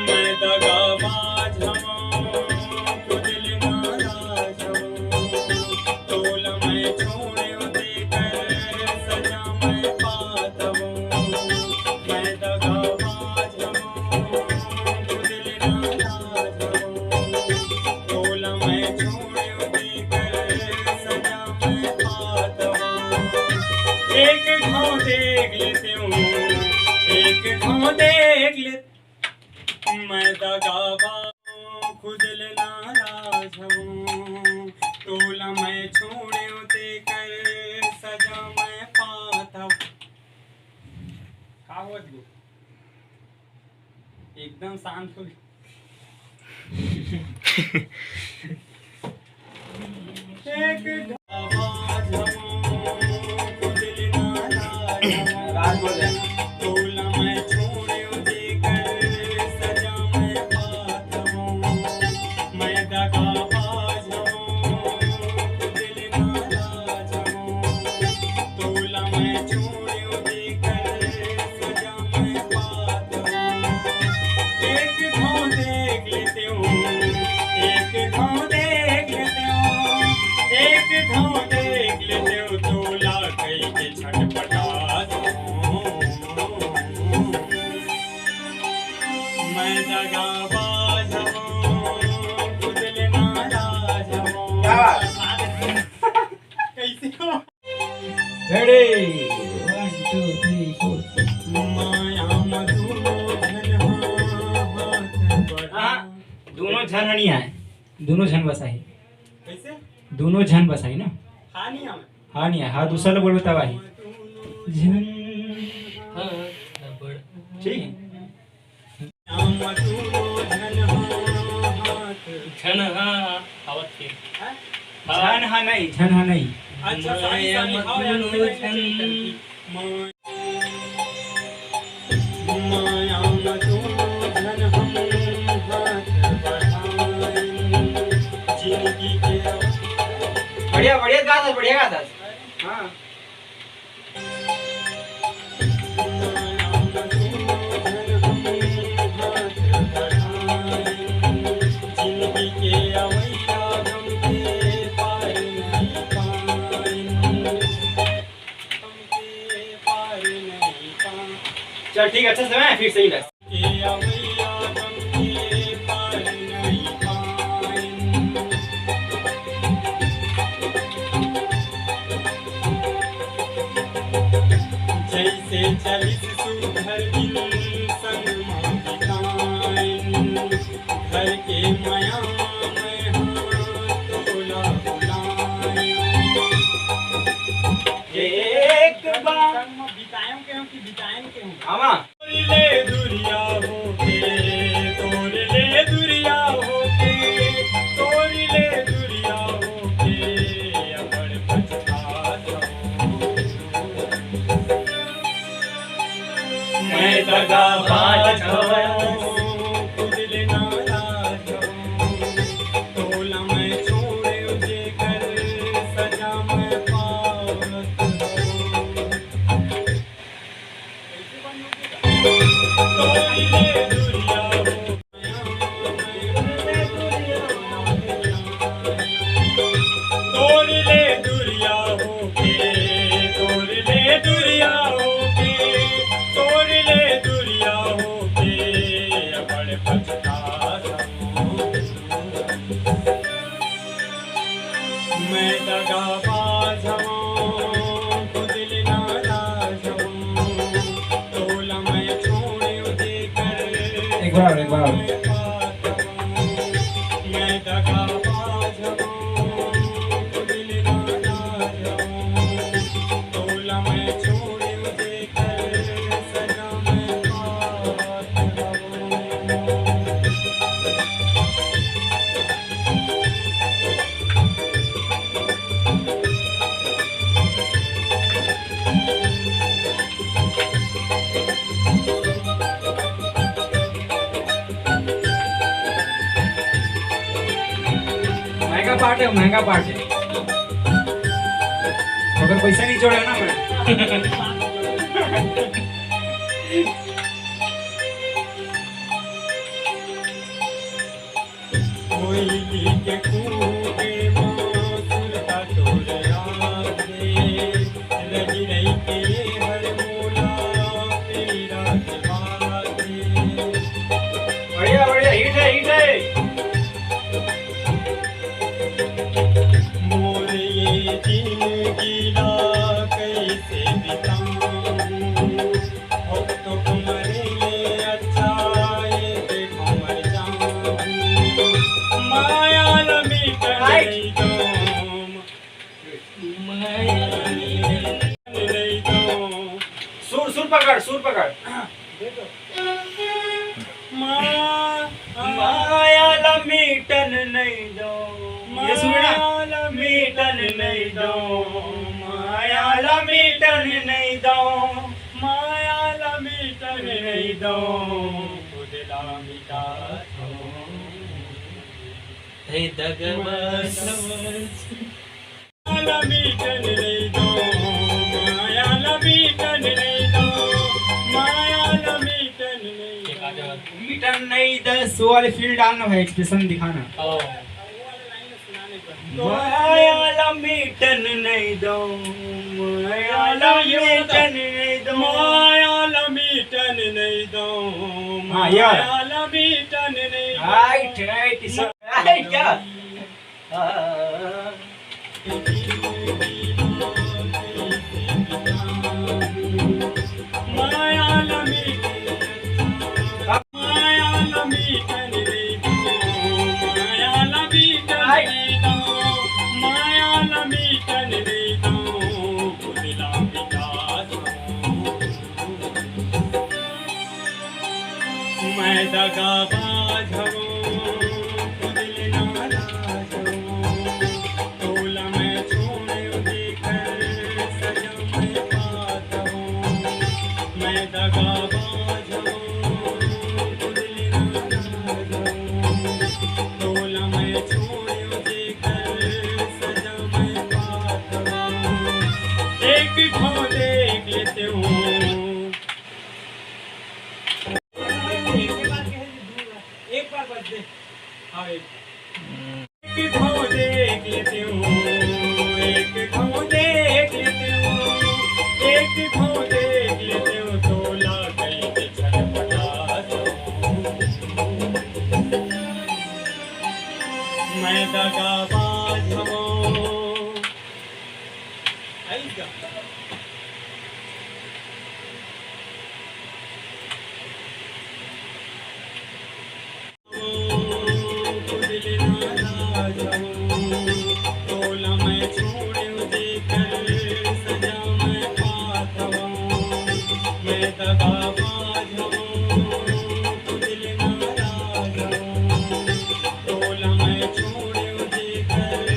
मैं दगाबाज हूँ खुदिल नाराज हूँ तोल मैं छोड़े देकर सजा मैं पाता हूँ मैं दगाबाज हूँ खुदिल नाराज हूँ तोल मैं छोड़े देकर सजा मैं पाता हूँ एक घाव देख लेते हूँ एक घाव देख लेते मैं दगाबाज खुदिल नाराज हूँ तोला मैं छोड़े देकर सजा मैं पाता का होत गो एकदम शांत हो गई एक दगाबाज हूँ खुदिल नाराज हूँ तोला मैं छोड़े देकर सजा मैं पाता हूँ मैं दगाबाज हूँ खुदिल नाराज हूँ तोला मैं छोड़े देकर सजा मैं पाता हूँ एक घाव देख लेते हूँ एक घाव देख लेते हूँ एक घाव देख लेते हूँ तोला कई के छटपटा मैं दगाबाज हूँ खुदिल नाराज हूँ कैसे हो रेडी 1 2 3 4 माया मधुनो धन हाथ बढ़ा दोनों झन नहीं आए दोनों झन बसाई कैसे दोनों झन बसाई ना हानि हमें हाँ नहीं है हाँ दूसरा लोग बोल बतावा ही झन ठीक है मधुनो धन हाथ छन हाँ आवत थी झन हाँ नहीं अच्छा सारी सारी खाओ यार माया मधुनो धन हम हाथ बढ़ाएं जिंदगी के बढ़िया गाता हाँ जिंदगी के अवैया गम के पार नहीं पाएं चल ठीक है अच्छा समय फिर सही लग के अवैया गम के पार नहीं पाएं जैसे चलिस सुधर दिल संग बिताएं घर के माया में हाथ तोला बुलाएं एक बार बिताएं के हूँ कि बिताएं के हूँ आमा ले दुरिया होके तोर ले दुरिया होके तोर ले दुरिया होके अबर पछताता मैं दगाबाज हूँ खुदिल नाराज हूँ तोला मैं छोड़े देकर सजा मैं पावत हूँ तोरी ले दुरिया तोरी ले दुरिया होके तोरी ले दुरिया होके तोरी ले दुरिया होके बड़े पछताता हूँ मैं दगाबाज हूँ खुदिल नाराज हूँ तोला मैं छोड़े देकर एक बार मैं पाता हूँ मैं दगाबाज हूँ खुदिल नाराज हूँ तोला मैं छोड़े देकर सजा मैं पाता महंगा पार्ट है अगर पैसा नहीं जोड़े ना मैं कोयली के कूके मौसम का तोड़ आगे रही रही के हर मोला तेरी रात बागे बढ़िया बढ़िया हिट है मोर ये जिंदगी ला कैसे बिताऊं अब तो तुम्हारे लिए अच्छा ये देखो मर जाऊं माया लमी कर दो माया नहीं दो सुर पकड़ माया लमीटन नहीं दो ये सुनना। माया लमीटन नहीं दो माया लमीटन नहीं दो माया लमीटन नहीं दो खुद ला मिटा दो हे दगबस माया लमीटन नहीं दो माया लमीटन नहीं दो माया लमीटन नहीं दो मीटर नहीं 10 वाले फील्ड डालना भाई, एक्सप्रेशन दिखाना। माया लमीटन नहीं दो माया लमीटन नहीं दो माया लमीटन नहीं दो हाँ, यार। माया लमीटन नहीं दो राइट सब राइट क्या माया लमीटन माया लमीटन नहीं दो माया लमीटन नहीं दो माया लमीटन नहीं दो खुद ला मिटा दो मैं दगाबाज हूँ दिल नाराज हूँ तोला मैं छोड़े देकर सजा मैं पाता हूँ मैं दगाबाज हूँ दिल नाराज हूँ तोला मैं छोड़े देकर सजा मैं पाता हूँ एक खो देख लेते हूँ एक बार बस दे हाँ एक खो देख लेते हूँ एक खो देख लेते हूँ एक खो देख लेते हूँ तोला कहीं के छटपटा दो मैं दगाबाज हूँ आइएगा तोला मैं छोड़े देकर सजा मैं पाता हूँ मैं दगाबाज हूँ दिल नाराज हूँ तोला मैं छोड़े देकर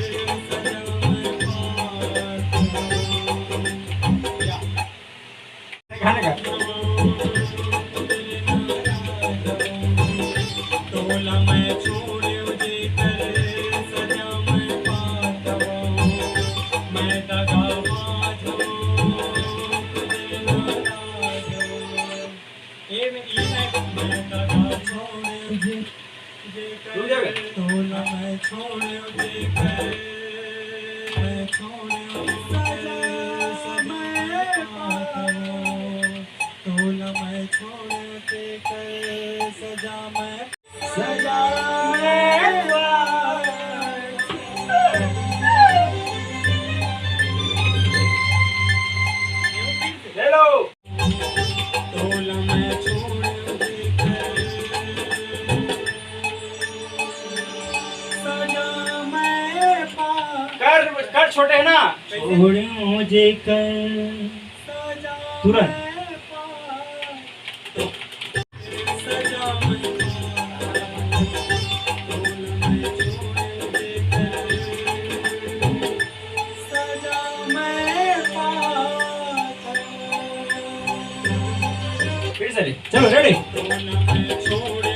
सजा मैं पाता हूँ गाने का तोला मैं छोड़े देकर सजा मैं पाता हूँ मैं दगाबाज हूँ दिल नाराज हूँ मैं दगा छोड़े देकर तोला मैं छोड़े देकर मैं छोड़े सजा मैं पाता हूँ तोला मैं छोड़े देकर सजा मैं ले लो तोला मैं छोड़ देकर सजा मैं कर छोटे है ना छोड़ मुझे कर सजा तुरंत। मैं सजा मैं सजा मैं पाता हूँ फिर से चलो रेडी तोला मैं छोड़